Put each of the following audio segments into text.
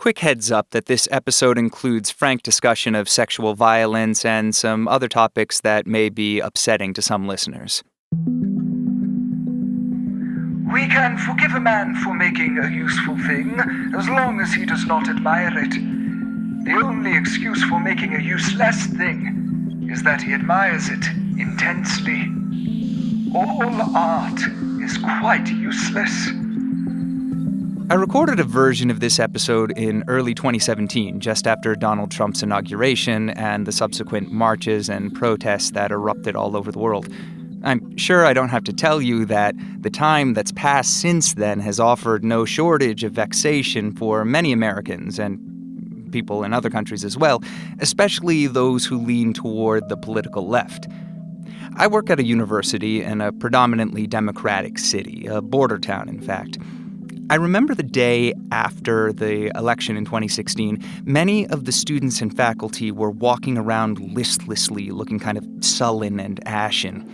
Quick heads up that this episode includes frank discussion of sexual violence and some other topics that may be upsetting to some listeners. We can forgive a man for making a useful thing as long as he does not admire it. The only excuse for making a useless thing is that he admires it intensely. All art is quite useless. I recorded a version of this episode in early 2017, just after Donald Trump's inauguration and the subsequent marches and protests that erupted all over the world. I'm sure I don't have to tell you that the time that's passed since then has offered no shortage of vexation for many Americans and people in other countries as well, especially those who lean toward the political left. I work at a university in a predominantly Democratic city, a border town, in fact. I remember the day after the election in 2016, many of the students and faculty were walking around listlessly, looking kind of sullen and ashen.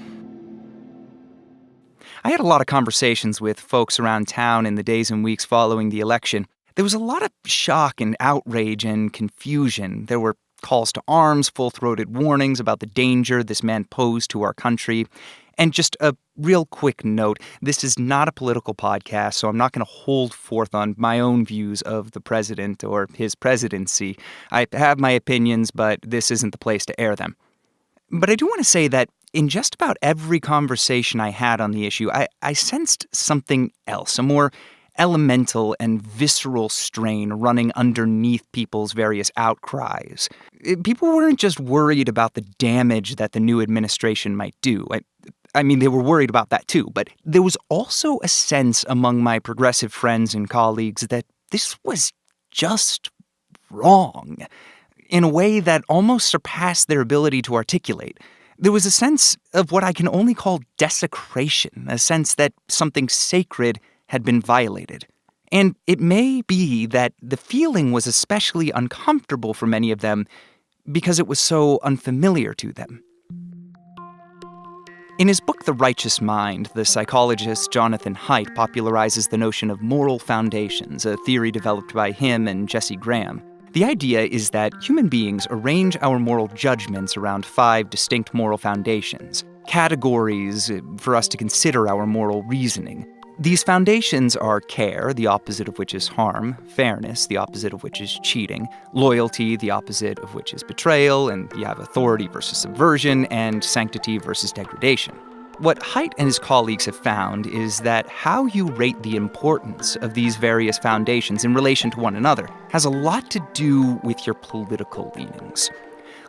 I had a lot of conversations with folks around town in the days and weeks following the election. There was a lot of shock and outrage and confusion. There were calls to arms, full-throated warnings about the danger this man posed to our country. And just a real quick note, this is not a political podcast, so I'm not going to hold forth on my own views of the president or his presidency. I have my opinions, but this isn't the place to air them. But I do want to say that in just about every conversation I had on the issue, I sensed something else, a more elemental and visceral strain running underneath people's various outcries. People weren't just worried about the damage that the new administration might do. I mean, they were worried about that too, but there was also a sense among my progressive friends and colleagues that this was just wrong in a way that almost surpassed their ability to articulate. There was a sense of what I can only call desecration, a sense that something sacred had been violated. And it may be that the feeling was especially uncomfortable for many of them because it was so unfamiliar to them. In his book, The Righteous Mind, the psychologist Jonathan Haidt popularizes the notion of moral foundations, a theory developed by him and Jesse Graham. The idea is that human beings arrange our moral judgments around 5 distinct moral foundations, categories for us to consider our moral reasoning. These foundations are care, the opposite of which is harm, fairness, the opposite of which is cheating, loyalty, the opposite of which is betrayal, and you have authority versus subversion, and sanctity versus degradation. What Haidt and his colleagues have found is that how you rate the importance of these various foundations in relation to one another has a lot to do with your political leanings.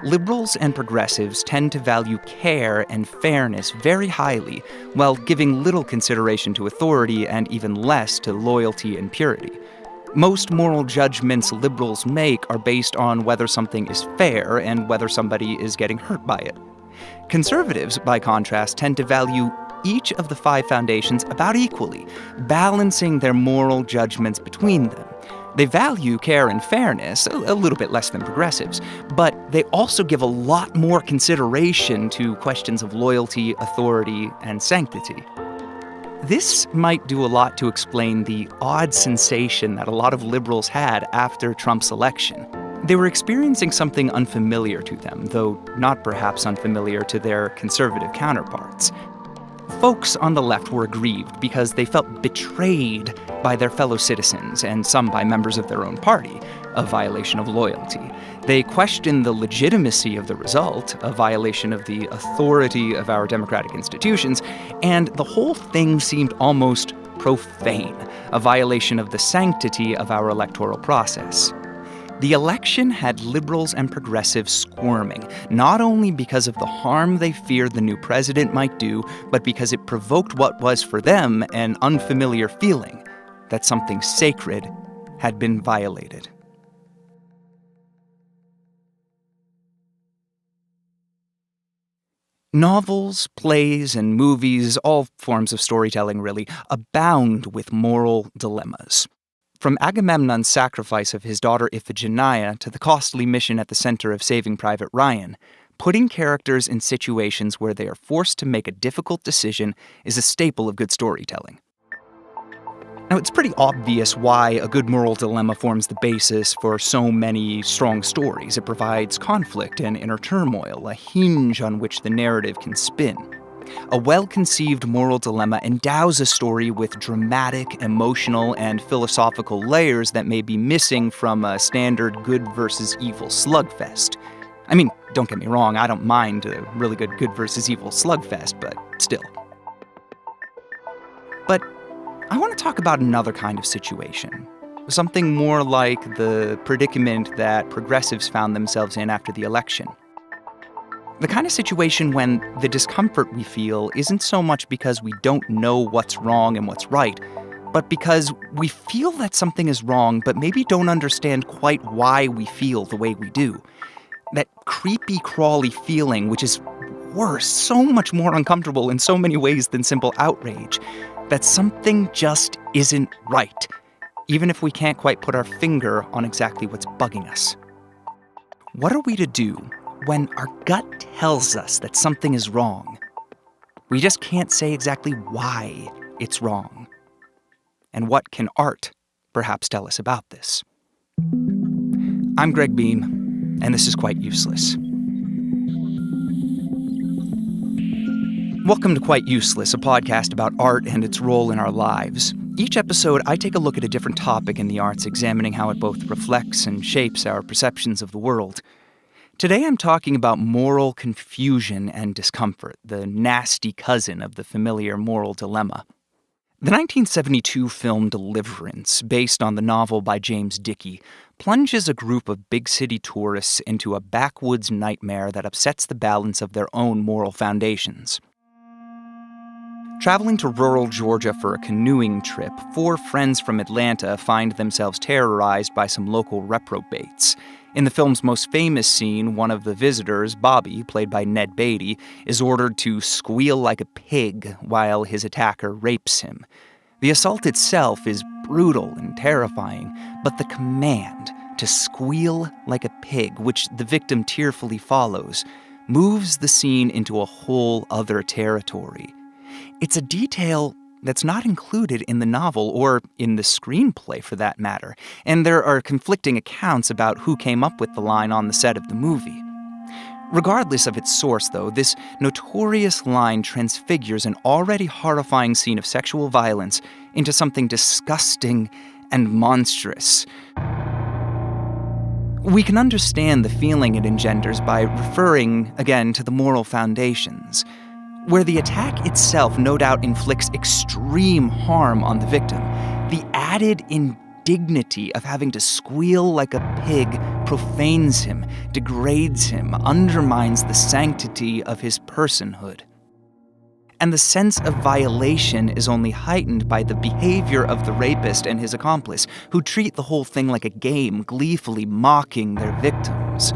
Liberals and progressives tend to value care and fairness very highly, while giving little consideration to authority and even less to loyalty and purity. Most moral judgments liberals make are based on whether something is fair and whether somebody is getting hurt by it. Conservatives, by contrast, tend to value each of the 5 foundations about equally, balancing their moral judgments between them. They value care and fairness a little bit less than progressives, but they also give a lot more consideration to questions of loyalty, authority, and sanctity. This might do a lot to explain the odd sensation that a lot of liberals had after Trump's election. They were experiencing something unfamiliar to them, though not perhaps unfamiliar to their conservative counterparts. Folks on the left were aggrieved because they felt betrayed by their fellow citizens, and some by members of their own party, a violation of loyalty. They questioned the legitimacy of the result, a violation of the authority of our democratic institutions, and the whole thing seemed almost profane, a violation of the sanctity of our electoral process. The election had liberals and progressives squirming, not only because of the harm they feared the new president might do, but because it provoked what was for them an unfamiliar feeling that something sacred had been violated. Novels, plays, and movies, all forms of storytelling really, abound with moral dilemmas. From Agamemnon's sacrifice of his daughter Iphigenia to the costly mission at the center of Saving Private Ryan, putting characters in situations where they are forced to make a difficult decision is a staple of good storytelling. Now, it's pretty obvious why a good moral dilemma forms the basis for so many strong stories. It provides conflict and inner turmoil, a hinge on which the narrative can spin. A well-conceived moral dilemma endows a story with dramatic, emotional, and philosophical layers that may be missing from a standard good versus evil slugfest. I mean, don't get me wrong, I don't mind a really good versus evil slugfest, but still. But I want to talk about another kind of situation. Something more like the predicament that progressives found themselves in after the election. The kind of situation when the discomfort we feel isn't so much because we don't know what's wrong and what's right, but because we feel that something is wrong, but maybe don't understand quite why we feel the way we do. That creepy, crawly feeling, which is worse, so much more uncomfortable in so many ways than simple outrage, that something just isn't right, even if we can't quite put our finger on exactly what's bugging us. What are we to do when our gut tells us that something is wrong? We just can't say exactly why it's wrong. And what can art perhaps tell us about this? I'm Greg Beam, and this is Quite Useless. Welcome to Quite Useless, a podcast about art and its role in our lives. Each episode, I take a look at a different topic in the arts, examining how it both reflects and shapes our perceptions of the world. Today I'm talking about moral confusion and discomfort, the nasty cousin of the familiar moral dilemma. The 1972 film Deliverance, based on the novel by James Dickey, plunges a group of big city tourists into a backwoods nightmare that upsets the balance of their own moral foundations. Traveling to rural Georgia for a canoeing trip, 4 friends from Atlanta find themselves terrorized by some local reprobates. In the film's most famous scene, one of the visitors, Bobby, played by Ned Beatty, is ordered to squeal like a pig while his attacker rapes him. The assault itself is brutal and terrifying, but the command to squeal like a pig, which the victim tearfully follows, moves the scene into a whole other territory. It's a detail that's not included in the novel or in the screenplay for that matter, and there are conflicting accounts about who came up with the line on the set of the movie. Regardless of its source, though, this notorious line transfigures an already horrifying scene of sexual violence into something disgusting and monstrous. We can understand the feeling it engenders by referring, again, to the moral foundations. Where the attack itself no doubt inflicts extreme harm on the victim, the added indignity of having to squeal like a pig profanes him, degrades him, undermines the sanctity of his personhood. And the sense of violation is only heightened by the behavior of the rapist and his accomplice, who treat the whole thing like a game, gleefully mocking their victims.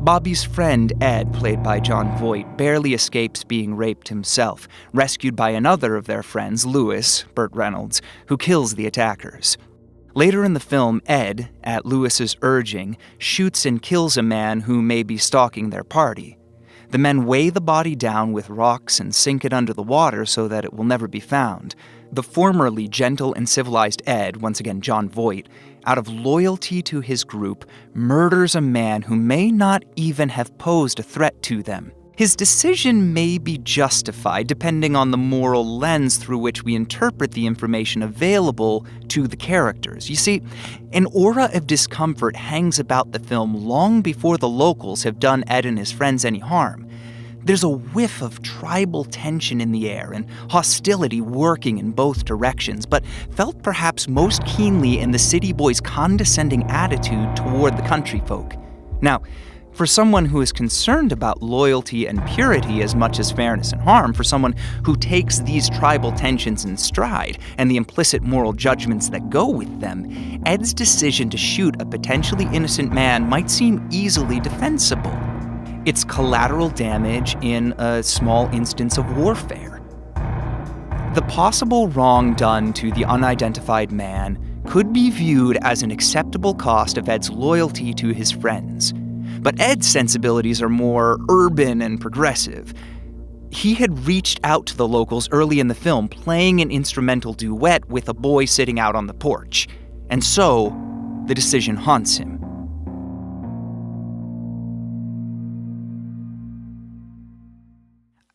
Bobby's friend, Ed, played by Jon Voight, barely escapes being raped himself, rescued by another of their friends, Lewis, Burt Reynolds, who kills the attackers. Later in the film, Ed, at Lewis's urging, shoots and kills a man who may be stalking their party. The men weigh the body down with rocks and sink it under the water so that it will never be found. The formerly gentle and civilized Ed, once again Jon Voight, out of loyalty to his group, murders a man who may not even have posed a threat to them. His decision may be justified depending on the moral lens through which we interpret the information available to the characters. You see, an aura of discomfort hangs about the film long before the locals have done Ed and his friends any harm. There's a whiff of tribal tension in the air and hostility working in both directions, but felt perhaps most keenly in the city boys' condescending attitude toward the country folk. Now, for someone who is concerned about loyalty and purity as much as fairness and harm, for someone who takes these tribal tensions in stride and the implicit moral judgments that go with them, Ed's decision to shoot a potentially innocent man might seem easily defensible. It's collateral damage in a small instance of warfare. The possible wrong done to the unidentified man could be viewed as an acceptable cost of Ed's loyalty to his friends. But Ed's sensibilities are more urban and progressive. He had reached out to the locals early in the film, playing an instrumental duet with a boy sitting out on the porch. And so, the decision haunts him.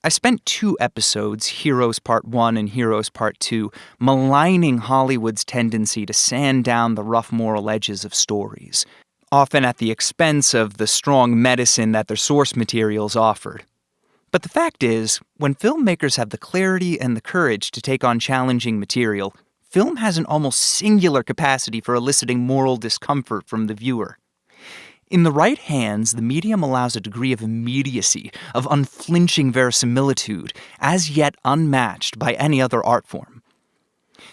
I spent 2 episodes, Heroes Part 1 and Heroes Part 2, maligning Hollywood's tendency to sand down the rough moral edges of stories, often at the expense of the strong medicine that their source materials offered. But the fact is, when filmmakers have the clarity and the courage to take on challenging material, film has an almost singular capacity for eliciting moral discomfort from the viewer. In the right hands, the medium allows a degree of immediacy, of unflinching verisimilitude, as yet unmatched by any other art form.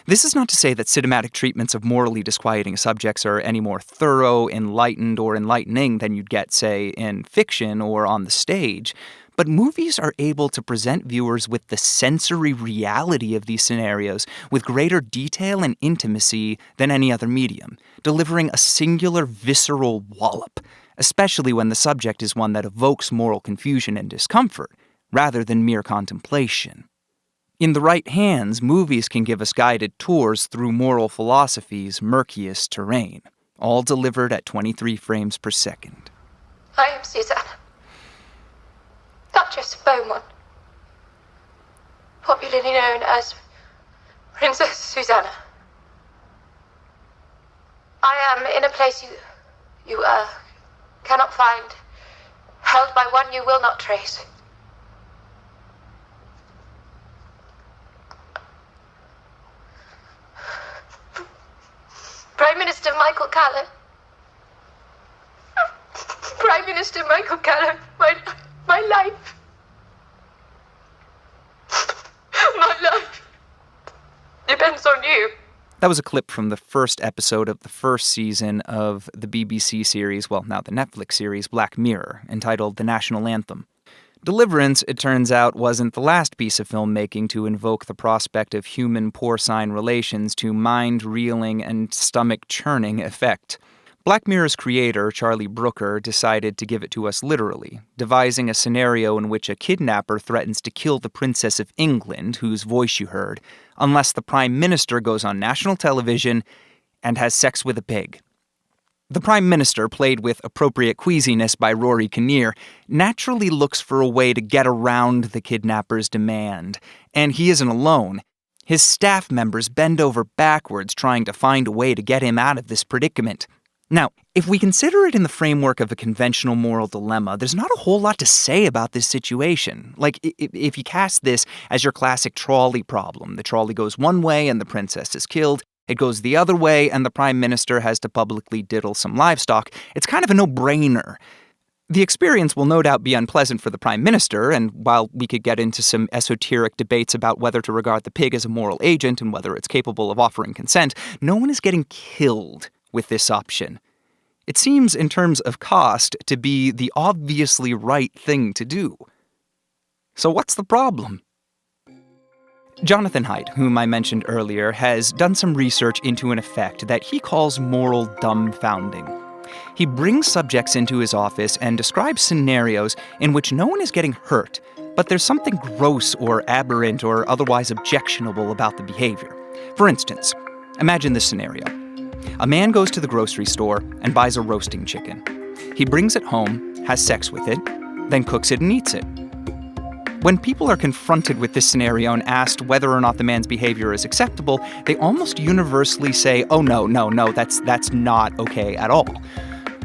This is not to say that cinematic treatments of morally disquieting subjects are any more thorough, enlightened, or enlightening than you'd get, say, in fiction or on the stage, but movies are able to present viewers with the sensory reality of these scenarios with greater detail and intimacy than any other medium, delivering a singular visceral wallop, especially when the subject is one that evokes moral confusion and discomfort, rather than mere contemplation. In the right hands, movies can give us guided tours through moral philosophy's murkiest terrain, all delivered at 23 frames per second. I am Susanna. Duchess of Beaumont, popularly known as Princess Susanna. I am in a place you cannot find, held by one you will not trace. Prime Minister Michael Callan. Prime Minister Michael Callan, my life. My life depends on you. That was a clip from the first episode of the first season of the BBC series, well, now the Netflix series, Black Mirror, entitled The National Anthem. Deliverance, it turns out, wasn't the last piece of filmmaking to invoke the prospect of human porcine relations to mind-reeling and stomach-churning effect. Black Mirror's creator, Charlie Brooker, decided to give it to us literally, devising a scenario in which a kidnapper threatens to kill the Princess of England, whose voice you heard, unless the Prime Minister goes on national television and has sex with a pig. The Prime Minister, played with appropriate queasiness by Rory Kinnear, naturally looks for a way to get around the kidnapper's demand, and he isn't alone. His staff members bend over backwards trying to find a way to get him out of this predicament. Now, if we consider it in the framework of a conventional moral dilemma, there's not a whole lot to say about this situation. Like, if you cast this as your classic trolley problem, the trolley goes one way and the princess is killed, it goes the other way and the prime minister has to publicly diddle some livestock, it's kind of a no-brainer. The experience will no doubt be unpleasant for the prime minister, and while we could get into some esoteric debates about whether to regard the pig as a moral agent and whether it's capable of offering consent, no one is getting killed with this option. It seems, in terms of cost, to be the obviously right thing to do. So what's the problem? Jonathan Haidt, whom I mentioned earlier, has done some research into an effect that he calls moral dumbfounding. He brings subjects into his office and describes scenarios in which no one is getting hurt, but there's something gross or aberrant or otherwise objectionable about the behavior. For instance, imagine this scenario. A man goes to the grocery store and buys a roasting chicken. He brings it home, has sex with it, then cooks it and eats it. When people are confronted with this scenario and asked whether or not the man's behavior is acceptable, they almost universally say, oh no, that's not okay at all.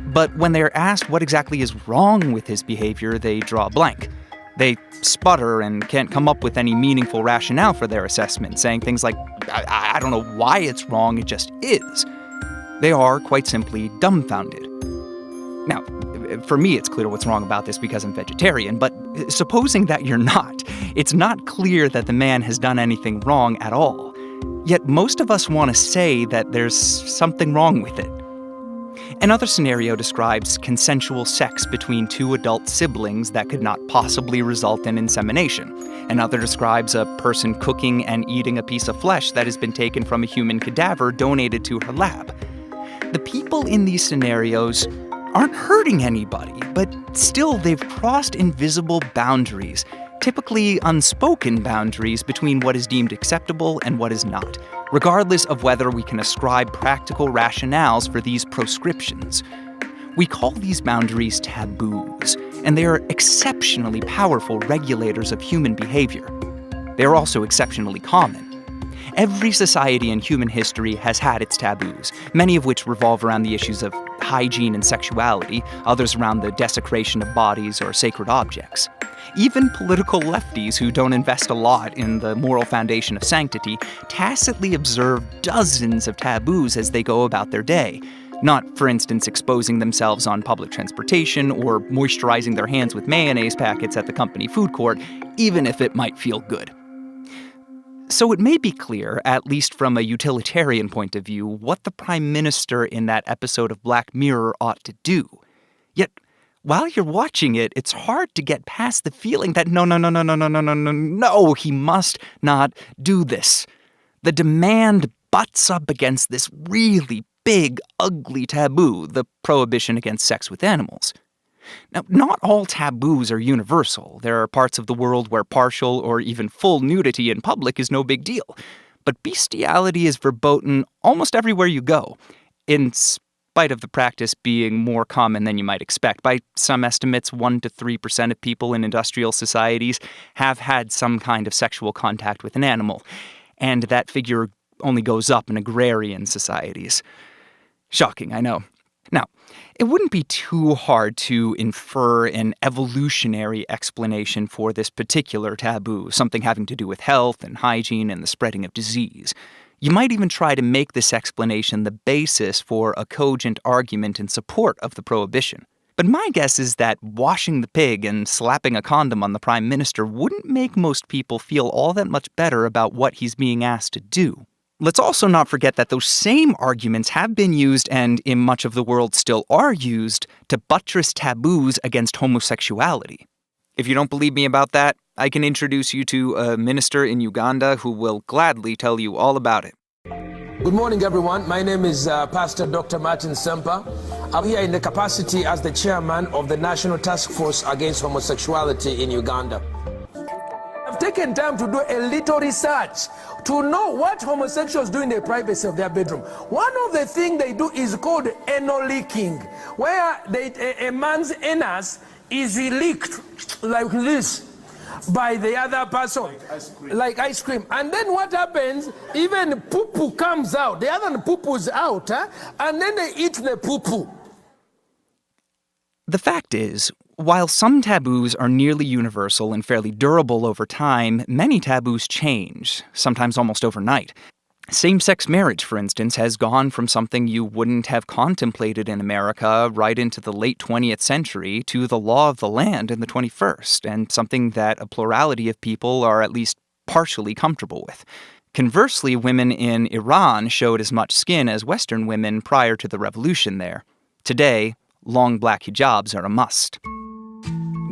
But when they're asked what exactly is wrong with his behavior, they draw a blank. They sputter and can't come up with any meaningful rationale for their assessment, saying things like, I don't know why it's wrong, it just is. They are, quite simply, dumbfounded. Now, for me, it's clear what's wrong about this because I'm vegetarian, but supposing that you're not, it's not clear that the man has done anything wrong at all. Yet most of us want to say that there's something wrong with it. Another scenario describes consensual sex between 2 adult siblings that could not possibly result in insemination. Another describes a person cooking and eating a piece of flesh that has been taken from a human cadaver donated to her lab. The people in these scenarios aren't hurting anybody, but still they've crossed invisible boundaries, typically unspoken boundaries between what is deemed acceptable and what is not, regardless of whether we can ascribe practical rationales for these proscriptions. We call these boundaries taboos, and they are exceptionally powerful regulators of human behavior. They are also exceptionally common. Every society in human history has had its taboos, many of which revolve around the issues of hygiene and sexuality, others around the desecration of bodies or sacred objects. Even political lefties who don't invest a lot in the moral foundation of sanctity tacitly observe dozens of taboos as they go about their day. Not, for instance, exposing themselves on public transportation or moisturizing their hands with mayonnaise packets at the company food court, even if it might feel good. So it may be clear, at least from a utilitarian point of view, what the Prime Minister in that episode of Black Mirror ought to do. Yet, while you're watching it, it's hard to get past the feeling that no, he must not do this. The demand butts up against this really big, ugly taboo, the prohibition against sex with animals. Now, not all taboos are universal. There are parts of the world where partial or even full nudity in public is no big deal. But bestiality is verboten almost everywhere you go, in spite of the practice being more common than you might expect. By some estimates, 1% to 3% of people in industrial societies have had some kind of sexual contact with an animal, and that figure only goes up in agrarian societies. Shocking, I know. Now, it wouldn't be too hard to infer an evolutionary explanation for this particular taboo, something having to do with health and hygiene and the spreading of disease. You might even try to make this explanation the basis for a cogent argument in support of the prohibition. But my guess is that washing the pig and slapping a condom on the Prime Minister wouldn't make most people feel all that much better about what he's being asked to do. Let's also not forget that those same arguments have been used, and in much of the world still are used, to buttress taboos against homosexuality. If you don't believe me about that, I can introduce you to a minister in Uganda who will gladly tell you all about it. Good morning, everyone. My name is Pastor Dr. Martin Semper. I'm here in the capacity as the chairman of the National Task Force Against Homosexuality in Uganda. I've taken time to do a little research to know what homosexuals do in the privacy of their bedroom. One of the things they do is called anal leaking, where a man's anus is leaked like this by the other person, like ice cream. And then what happens, even poo-poo comes out. The other poo-poo's out, and then they eat the poo-poo. The fact is, while some taboos are nearly universal and fairly durable over time, many taboos change, sometimes almost overnight. Same-sex marriage, for instance, has gone from something you wouldn't have contemplated in America right into the late 20th century to the law of the land in the 21st, and something that a plurality of people are at least partially comfortable with. Conversely, women in Iran showed as much skin as Western women prior to the revolution there. Today, long black hijabs are a must.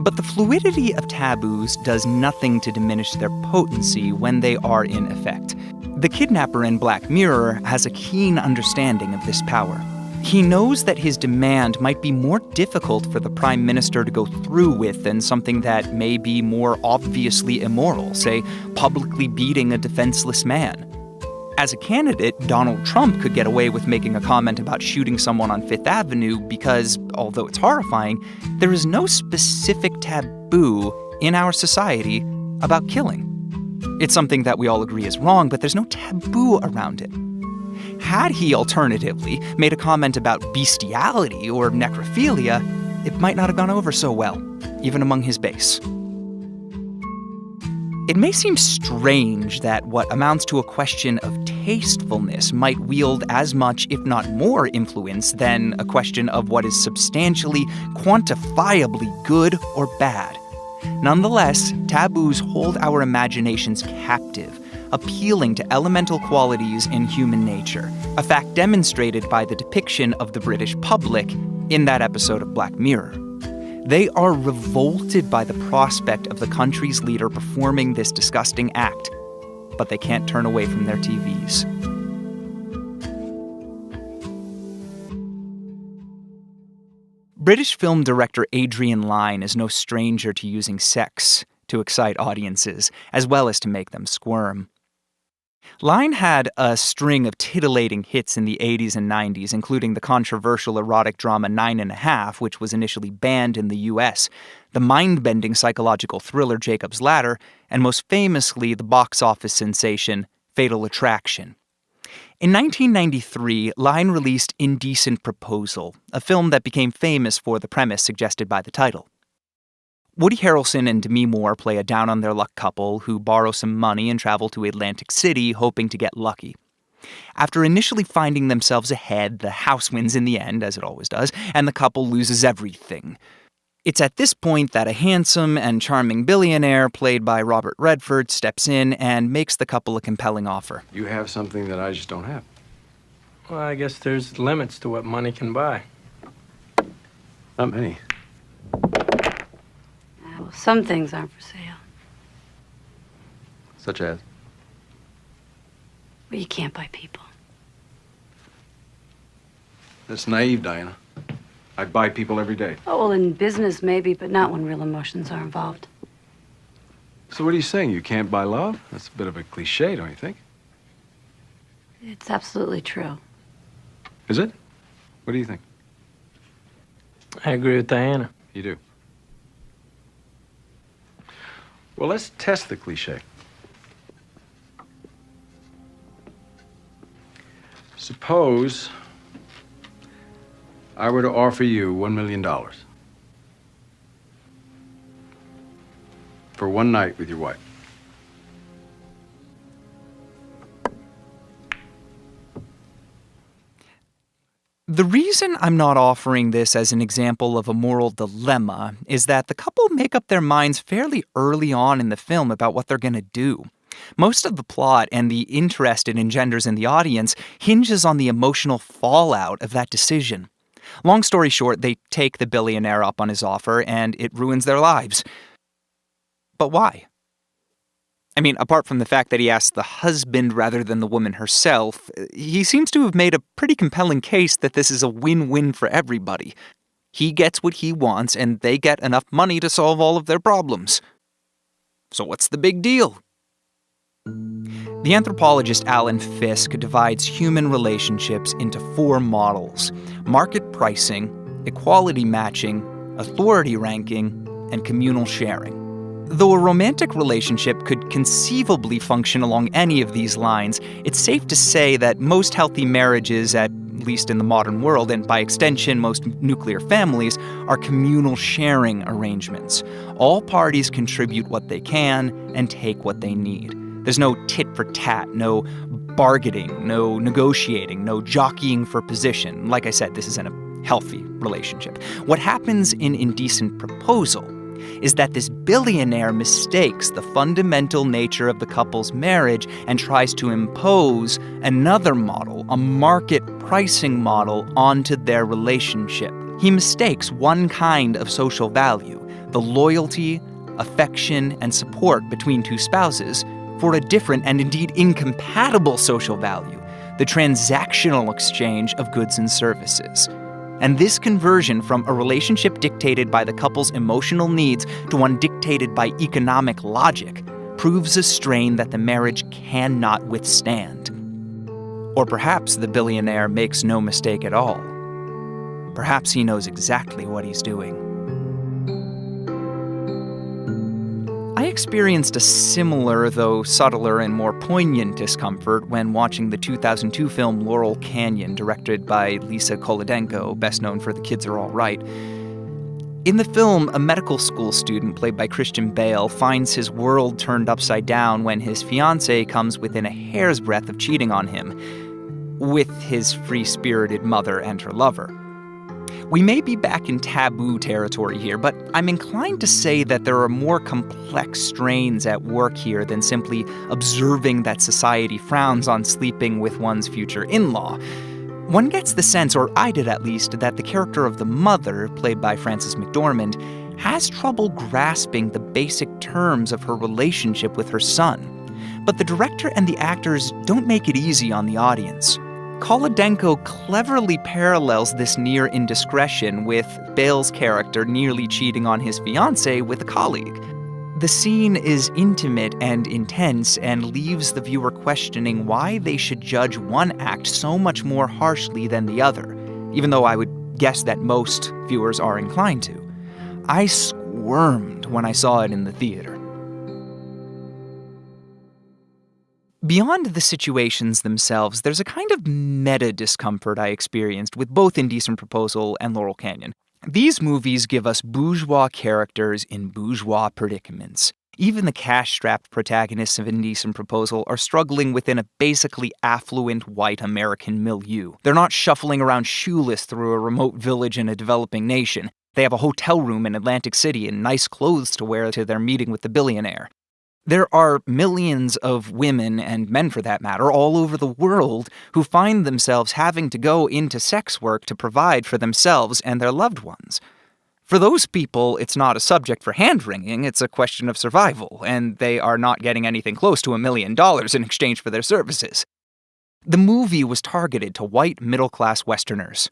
But the fluidity of taboos does nothing to diminish their potency when they are in effect. The kidnapper in Black Mirror has a keen understanding of this power. He knows that his demand might be more difficult for the Prime Minister to go through with than something that may be more obviously immoral, say, publicly beating a defenseless man. As a candidate, Donald Trump could get away with making a comment about shooting someone on Fifth Avenue because, although it's horrifying, there is no specific taboo in our society about killing. It's something that we all agree is wrong, but there's no taboo around it. Had he alternatively made a comment about bestiality or necrophilia, it might not have gone over so well, even among his base. It may seem strange that what amounts to a question of tastefulness might wield as much, if not more, influence than a question of what is substantially, quantifiably good or bad. Nonetheless, taboos hold our imaginations captive, appealing to elemental qualities in human nature, a fact demonstrated by the depiction of the British public in that episode of Black Mirror. They are revolted by the prospect of the country's leader performing this disgusting act, but they can't turn away from their TVs. British film director Adrian Lyne is no stranger to using sex, to excite audiences, as well as to make them squirm. Line had a string of titillating hits in the 80s and 90s, including the controversial erotic drama 9½, which was initially banned in the US, the mind-bending psychological thriller Jacob's Ladder, and most famously the box office sensation Fatal Attraction. In 1993, Line released Indecent Proposal, a film that became famous for the premise suggested by the title. Woody Harrelson and Demi Moore play a down-on-their-luck couple who borrow some money and travel to Atlantic City hoping to get lucky. After initially finding themselves ahead, the house wins in the end, as it always does, and the couple loses everything. It's at this point that a handsome and charming billionaire, played by Robert Redford, steps in and makes the couple a compelling offer. You have something that I just don't have. Well, I guess there's limits to what money can buy. Not many. Well, some things aren't for sale. Such as? Well, you can't buy people. That's naive, Diana. I buy people every day. Oh, well, in business, maybe, but not when real emotions are involved. So what are you saying? You can't buy love? That's a bit of a cliche, don't you think? It's absolutely true. Is it? What do you think? I agree with Diana. You do? Well, let's test the cliche. Suppose I were to offer you $1 million for one night with your wife. The reason I'm not offering this as an example of a moral dilemma is that the couple make up their minds fairly early on in the film about what they're going to do. Most of the plot and the interest it engenders in the audience hinges on the emotional fallout of that decision. Long story short, they take the billionaire up on his offer, and it ruins their lives. But why? I mean, apart from the fact that he asked the husband rather than the woman herself, he seems to have made a pretty compelling case that this is a win-win for everybody. He gets what he wants, and they get enough money to solve all of their problems. So what's the big deal? The anthropologist Alan Fiske divides human relationships into 4 models: market pricing, equality matching, authority ranking, and communal sharing. Though a romantic relationship could conceivably function along any of these lines, it's safe to say that most healthy marriages, at least in the modern world, and by extension most nuclear families, are communal sharing arrangements. All parties contribute what they can and take what they need. There's no tit for tat, no bargaining, no negotiating, no jockeying for position. Like I said, this isn't a healthy relationship. What happens in Indecent Proposal is that this billionaire mistakes the fundamental nature of the couple's marriage and tries to impose another model, a market pricing model, onto their relationship. He mistakes one kind of social value, the loyalty, affection, and support between two spouses, for a different and indeed incompatible social value, the transactional exchange of goods and services. And this conversion from a relationship dictated by the couple's emotional needs to one dictated by economic logic proves a strain that the marriage cannot withstand. Or perhaps the billionaire makes no mistake at all. Perhaps he knows exactly what he's doing. I experienced a similar, though subtler and more poignant discomfort when watching the 2002 film Laurel Canyon, directed by Lisa Kolodenko, best known for The Kids Are All Right. In the film, a medical school student, played by Christian Bale, finds his world turned upside down when his fiancée comes within a hair's breadth of cheating on him with his free-spirited mother and her lover. We may be back in taboo territory here, but I'm inclined to say that there are more complex strains at work here than simply observing that society frowns on sleeping with one's future in-law. One gets the sense, or I did at least, that the character of the mother, played by Frances McDormand, has trouble grasping the basic terms of her relationship with her son. But the director and the actors don't make it easy on the audience. Kolodenko cleverly parallels this near indiscretion with Bale's character nearly cheating on his fiancée with a colleague. The scene is intimate and intense and leaves the viewer questioning why they should judge one act so much more harshly than the other, even though I would guess that most viewers are inclined to. I squirmed when I saw it in the theater. Beyond the situations themselves, there's a kind of meta discomfort I experienced with both Indecent Proposal and Laurel Canyon. These movies give us bourgeois characters in bourgeois predicaments. Even the cash-strapped protagonists of Indecent Proposal are struggling within a basically affluent white American milieu. They're not shuffling around shoeless through a remote village in a developing nation. They have a hotel room in Atlantic City and nice clothes to wear to their meeting with the billionaire. There are millions of women, and men for that matter, all over the world who find themselves having to go into sex work to provide for themselves and their loved ones. For those people, it's not a subject for hand-wringing, it's a question of survival, and they are not getting anything close to $1 million in exchange for their services. The movie was targeted to white middle-class Westerners.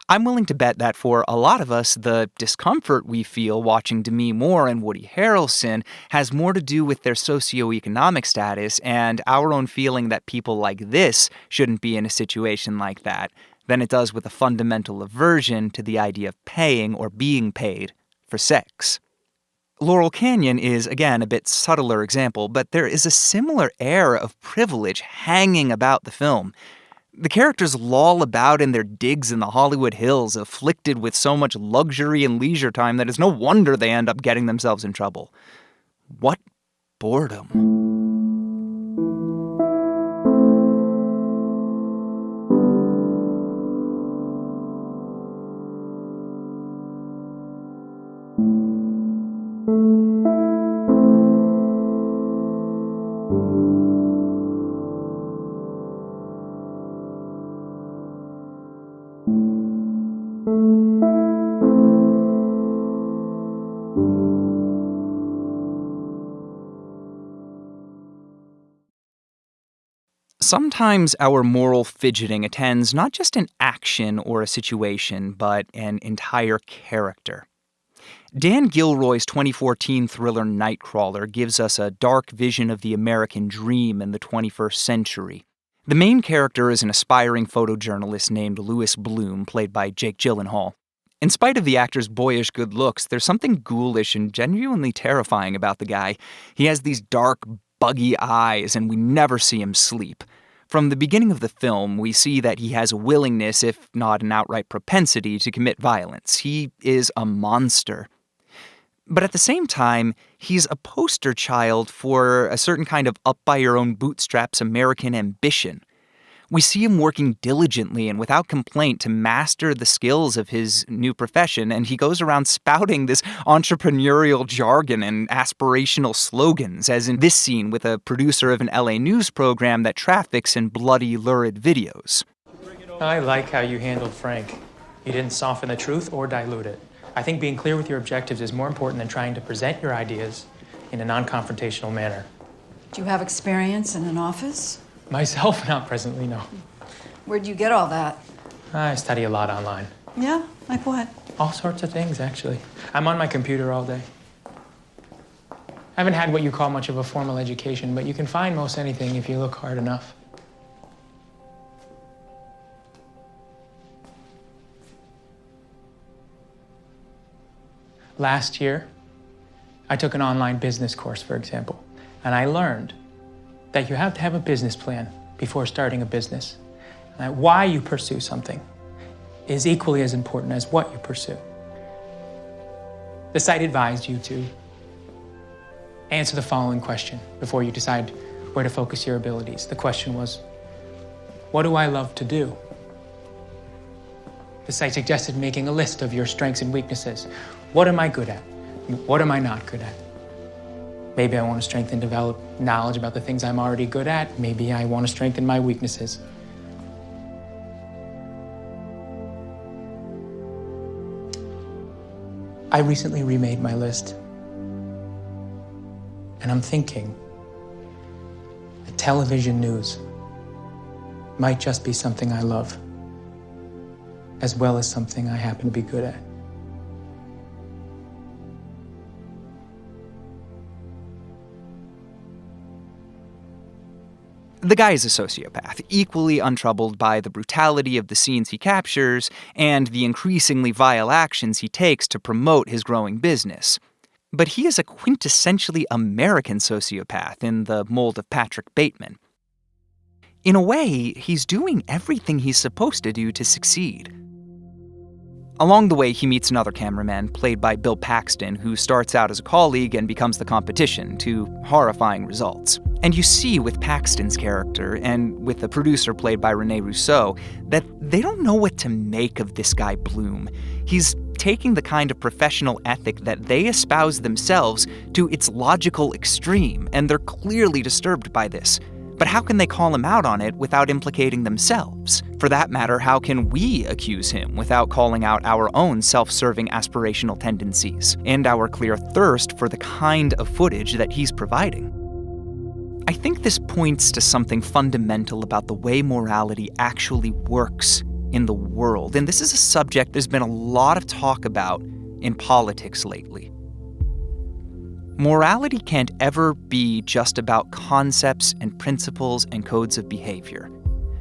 I'm willing to bet that for a lot of us, the discomfort we feel watching Demi Moore and Woody Harrelson has more to do with their socioeconomic status and our own feeling that people like this shouldn't be in a situation like that than it does with a fundamental aversion to the idea of paying or being paid for sex. Laurel Canyon is, again, a bit subtler example, but there is a similar air of privilege hanging about the film. The characters loll about in their digs in the Hollywood Hills, afflicted with so much luxury and leisure time that it's no wonder they end up getting themselves in trouble. What boredom. Sometimes our moral fidgeting attends not just an action or a situation, but an entire character. Dan Gilroy's 2014 thriller Nightcrawler gives us a dark vision of the American dream in the 21st century. The main character is an aspiring photojournalist named Louis Bloom, played by Jake Gyllenhaal. In spite of the actor's boyish good looks, there's something ghoulish and genuinely terrifying about the guy. He has these dark, buggy eyes, and we never see him sleep. From the beginning of the film, we see that he has a willingness, if not an outright propensity, to commit violence. He is a monster. But at the same time, he's a poster child for a certain kind of up-by-your-own-bootstraps American ambition. We see him working diligently and without complaint to master the skills of his new profession, and he goes around spouting this entrepreneurial jargon and aspirational slogans, as in this scene with a producer of an LA news program that traffics in bloody, lurid videos. I like how you handled Frank. You didn't soften the truth or dilute it. I think being clear with your objectives is more important than trying to present your ideas in a non-confrontational manner. Do you have experience in an office? Myself, not presently, no. Where'd you get all that? I study a lot online. Yeah? Like what? All sorts of things, actually. I'm on my computer all day. I haven't had what you call much of a formal education, but you can find most anything if you look hard enough. Last year, I took an online business course, for example, and I learned that you have to have a business plan before starting a business. And that why you pursue something is equally as important as what you pursue. The site advised you to answer the following question before you decide where to focus your abilities. The question was, what do I love to do? The site suggested making a list of your strengths and weaknesses. What am I good at? What am I not good at? Maybe I want to strengthen and develop knowledge about the things I'm already good at. Maybe I want to strengthen my weaknesses. I recently remade my list. And I'm thinking that television news might just be something I love, as well as something I happen to be good at. The guy is a sociopath, equally untroubled by the brutality of the scenes he captures and the increasingly vile actions he takes to promote his growing business. But he is a quintessentially American sociopath in the mold of Patrick Bateman. In a way, he's doing everything he's supposed to do to succeed. Along the way, he meets another cameraman, played by Bill Paxton, who starts out as a colleague and becomes the competition, to horrifying results. And you see with Paxton's character, and with the producer played by Rene Rousseau, that they don't know what to make of this guy Bloom. He's taking the kind of professional ethic that they espouse themselves to its logical extreme, and they're clearly disturbed by this. But how can they call him out on it without implicating themselves? For that matter, how can we accuse him without calling out our own self-serving aspirational tendencies and our clear thirst for the kind of footage that he's providing? I think this points to something fundamental about the way morality actually works in the world, and this is a subject there's been a lot of talk about in politics lately. Morality can't ever be just about concepts and principles and codes of behavior.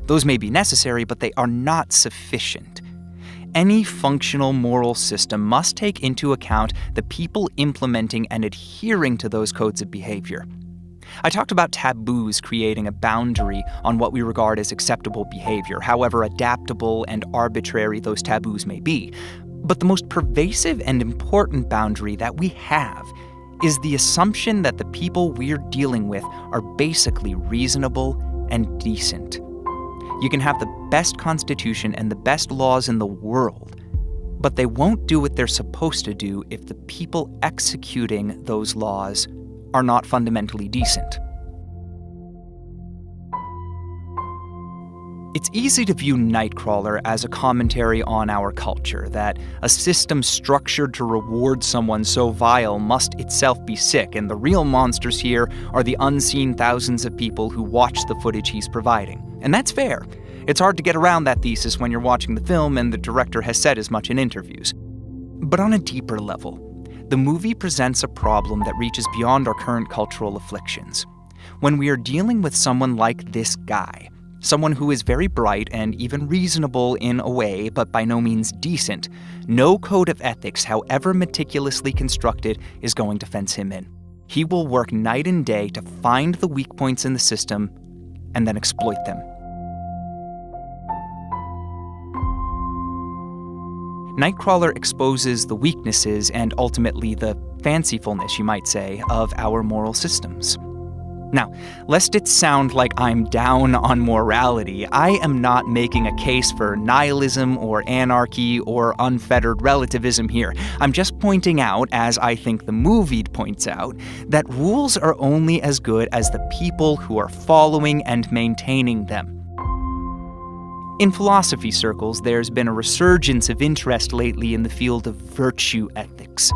Those may be necessary, but they are not sufficient. Any functional moral system must take into account the people implementing and adhering to those codes of behavior. I talked about taboos creating a boundary on what we regard as acceptable behavior, however adaptable and arbitrary those taboos may be. But the most pervasive and important boundary that we have is the assumption that the people we're dealing with are basically reasonable and decent. You can have the best constitution and the best laws in the world, but they won't do what they're supposed to do if the people executing those laws are not fundamentally decent. It's easy to view Nightcrawler as a commentary on our culture, that a system structured to reward someone so vile must itself be sick, and the real monsters here are the unseen thousands of people who watch the footage he's providing. And that's fair. It's hard to get around that thesis when you're watching the film, and the director has said as much in interviews. But on a deeper level, the movie presents a problem that reaches beyond our current cultural afflictions. When we are dealing with someone like this guy, someone who is very bright and even reasonable in a way, but by no means decent, no code of ethics, however meticulously constructed, is going to fence him in. He will work night and day to find the weak points in the system and then exploit them. Nightcrawler exposes the weaknesses and ultimately the fancifulness, you might say, of our moral systems. Now, lest it sound like I'm down on morality, I am not making a case for nihilism or anarchy or unfettered relativism here. I'm just pointing out, as I think the movie points out, that rules are only as good as the people who are following and maintaining them. In philosophy circles, there's been a resurgence of interest lately in the field of virtue ethics.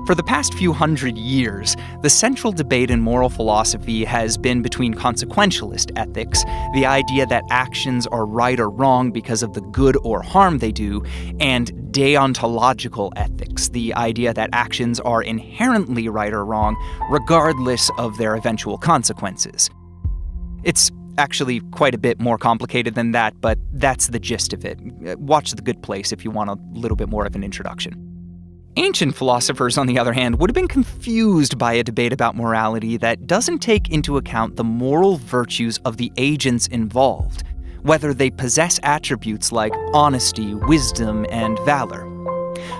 For the past few hundred years, the central debate in moral philosophy has been between consequentialist ethics, the idea that actions are right or wrong because of the good or harm they do, and deontological ethics, the idea that actions are inherently right or wrong regardless of their eventual consequences. It's actually quite a bit more complicated than that, but that's the gist of it. Watch The Good Place if you want a little bit more of an introduction. Ancient philosophers, on the other hand, would have been confused by a debate about morality that doesn't take into account the moral virtues of the agents involved, whether they possess attributes like honesty, wisdom, and valor.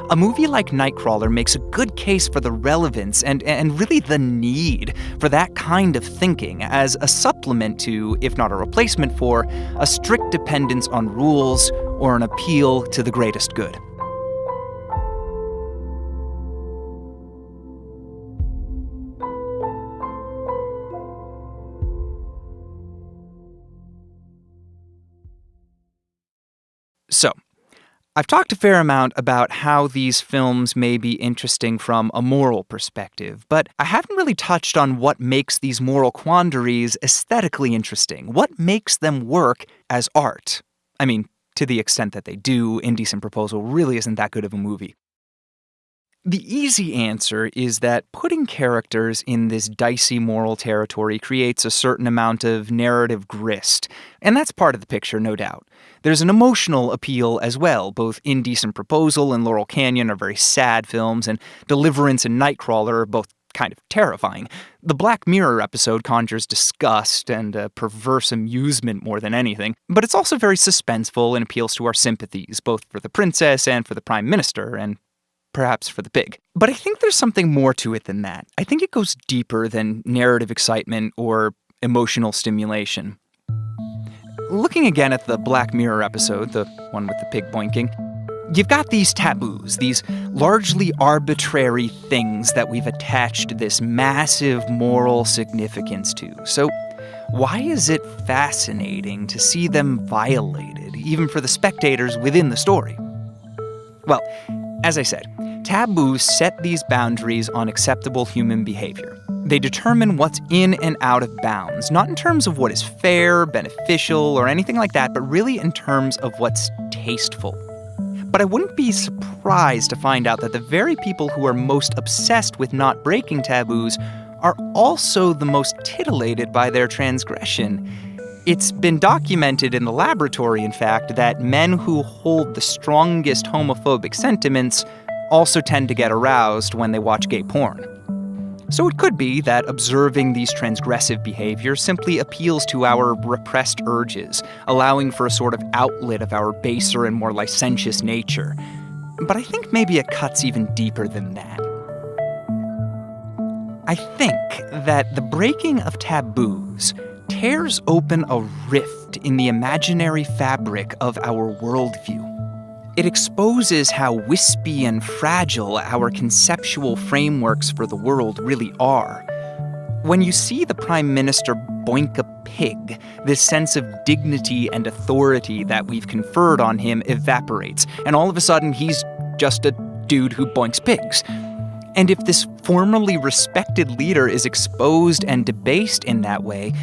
A movie like Nightcrawler makes a good case for the relevance and really the need for that kind of thinking as a supplement to, if not a replacement for, a strict dependence on rules or an appeal to the greatest good. So, I've talked a fair amount about how these films may be interesting from a moral perspective, but I haven't really touched on what makes these moral quandaries aesthetically interesting. What makes them work as art? I mean, to the extent that they do, Indecent Proposal really isn't that good of a movie. The easy answer is that putting characters in this dicey moral territory creates a certain amount of narrative grist, and that's part of the picture, no doubt. There's an emotional appeal as well. Both Indecent Proposal and Laurel Canyon are very sad films, and Deliverance and Nightcrawler are both kind of terrifying. The Black Mirror episode conjures disgust and a perverse amusement more than anything, but it's also very suspenseful and appeals to our sympathies, both for the princess and for the prime minister, and perhaps for the pig. But I think there's something more to it than that. I think it goes deeper than narrative excitement or emotional stimulation. Looking again at the Black Mirror episode, the one with the pig boinking, you've got these taboos, these largely arbitrary things that we've attached this massive moral significance to. So why is it fascinating to see them violated, even for the spectators within the story? Well, as I said, taboos set these boundaries on acceptable human behavior. They determine what's in and out of bounds, not in terms of what is fair, beneficial, or anything like that, but really in terms of what's tasteful. But I wouldn't be surprised to find out that the very people who are most obsessed with not breaking taboos are also the most titillated by their transgression. It's been documented in the laboratory, in fact, that men who hold the strongest homophobic sentiments also tend to get aroused when they watch gay porn. So it could be that observing these transgressive behaviors simply appeals to our repressed urges, allowing for a sort of outlet of our baser and more licentious nature. But I think maybe it cuts even deeper than that. I think that the breaking of taboos tears open a rift in the imaginary fabric of our worldview. It exposes how wispy and fragile our conceptual frameworks for the world really are. When you see the Prime Minister boink a pig, this sense of dignity and authority that we've conferred on him evaporates, and all of a sudden he's just a dude who boinks pigs. And if this formerly respected leader is exposed and debased in that way,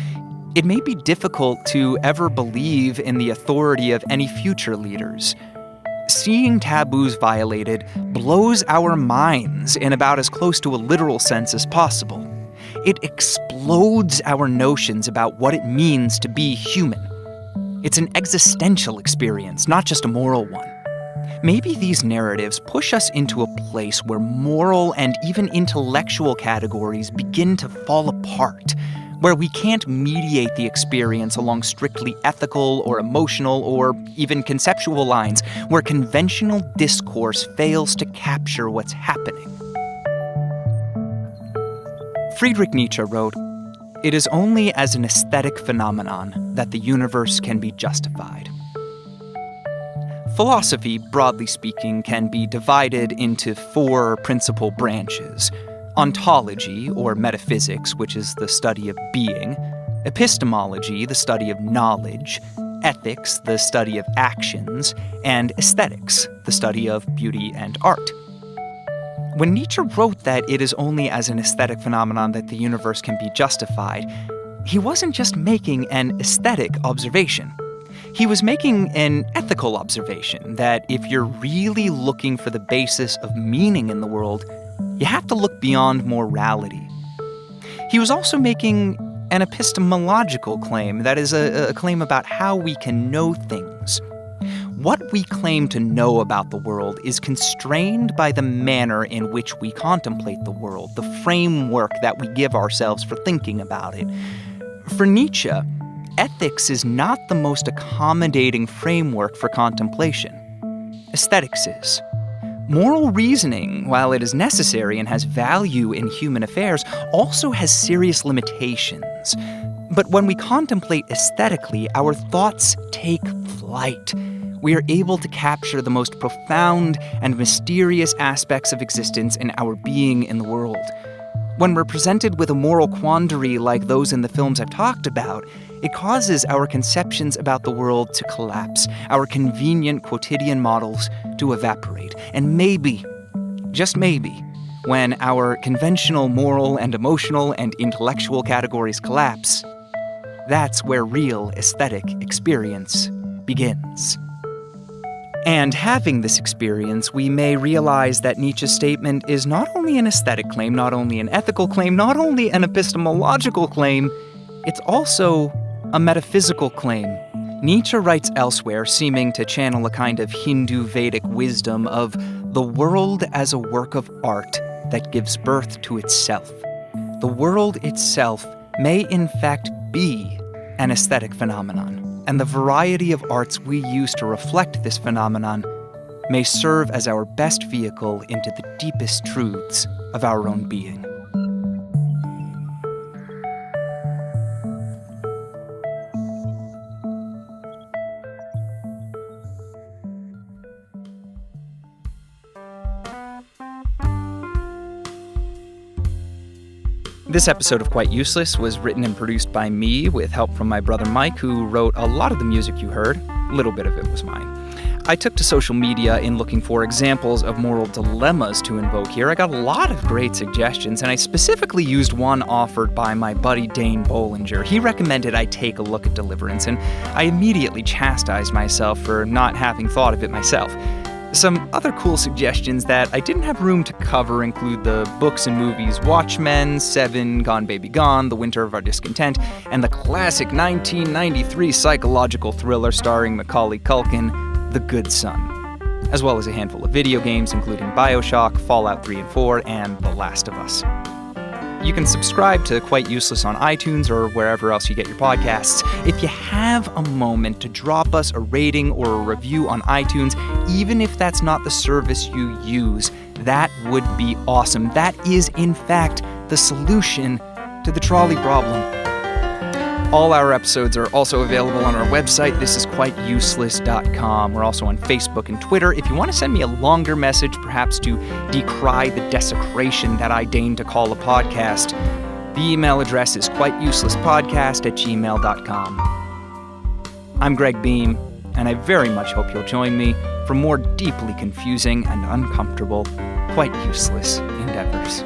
it may be difficult to ever believe in the authority of any future leaders. Seeing taboos violated blows our minds in about as close to a literal sense as possible. It explodes our notions about what it means to be human. It's an existential experience, not just a moral one. Maybe these narratives push us into a place where moral and even intellectual categories begin to fall apart, where we can't mediate the experience along strictly ethical or emotional or even conceptual lines, where conventional discourse fails to capture what's happening. Friedrich Nietzsche wrote, "It is only as an aesthetic phenomenon that the universe can be justified." Philosophy, broadly speaking, can be divided into 4 principal branches: ontology, or metaphysics, which is the study of being; epistemology, the study of knowledge; ethics, the study of actions; and aesthetics, the study of beauty and art. When Nietzsche wrote that it is only as an aesthetic phenomenon that the universe can be justified, he wasn't just making an aesthetic observation. He was making an ethical observation that if you're really looking for the basis of meaning in the world, you have to look beyond morality. He was also making an epistemological claim, that is, a claim about how we can know things. What we claim to know about the world is constrained by the manner in which we contemplate the world, the framework that we give ourselves for thinking about it. For Nietzsche, ethics is not the most accommodating framework for contemplation. Aesthetics is. Moral reasoning, while it is necessary and has value in human affairs, also has serious limitations. But when we contemplate aesthetically, our thoughts take flight. We are able to capture the most profound and mysterious aspects of existence and our being in the world. When we're presented with a moral quandary like those in the films I've talked about, it causes our conceptions about the world to collapse, our convenient quotidian models to evaporate. And maybe, just maybe, when our conventional moral and emotional and intellectual categories collapse, that's where real aesthetic experience begins. And having this experience, we may realize that Nietzsche's statement is not only an aesthetic claim, not only an ethical claim, not only an epistemological claim, it's also a metaphysical claim. Nietzsche writes elsewhere, seeming to channel a kind of Hindu Vedic wisdom of the world as a work of art that gives birth to itself. The world itself may in fact be an aesthetic phenomenon, and the variety of arts we use to reflect this phenomenon may serve as our best vehicle into the deepest truths of our own being. This episode of Quite Useless was written and produced by me with help from my brother Mike, who wrote a lot of the music you heard. A little bit of it was mine. I took to social media in looking for examples of moral dilemmas to invoke here. I got a lot of great suggestions, and I specifically used one offered by my buddy Dane Bollinger. He recommended I take a look at deliverance, and I immediately chastised myself for not having thought of it myself. Some other cool suggestions that I didn't have room to cover include the books and movies Watchmen, Seven, Gone Baby Gone, The Winter of Our Discontent, and the classic 1993 psychological thriller starring Macaulay Culkin, The Good Son, as well as a handful of video games including BioShock, Fallout 3 and 4, and The Last of Us. You can subscribe to Quite Useless on iTunes or wherever else you get your podcasts. If you have a moment to drop us a rating or a review on iTunes, even if that's not the service you use, that would be awesome. That is, in fact, the solution to the trolley problem. All our episodes are also available on our website, thisisquiteuseless.com. We're also on Facebook and Twitter. If you want to send me a longer message, perhaps to decry the desecration that I deign to call a podcast, the email address is quiteuselesspodcast@gmail.com. I'm Greg Beam, and I very much hope you'll join me for more deeply confusing and uncomfortable, quite useless endeavors.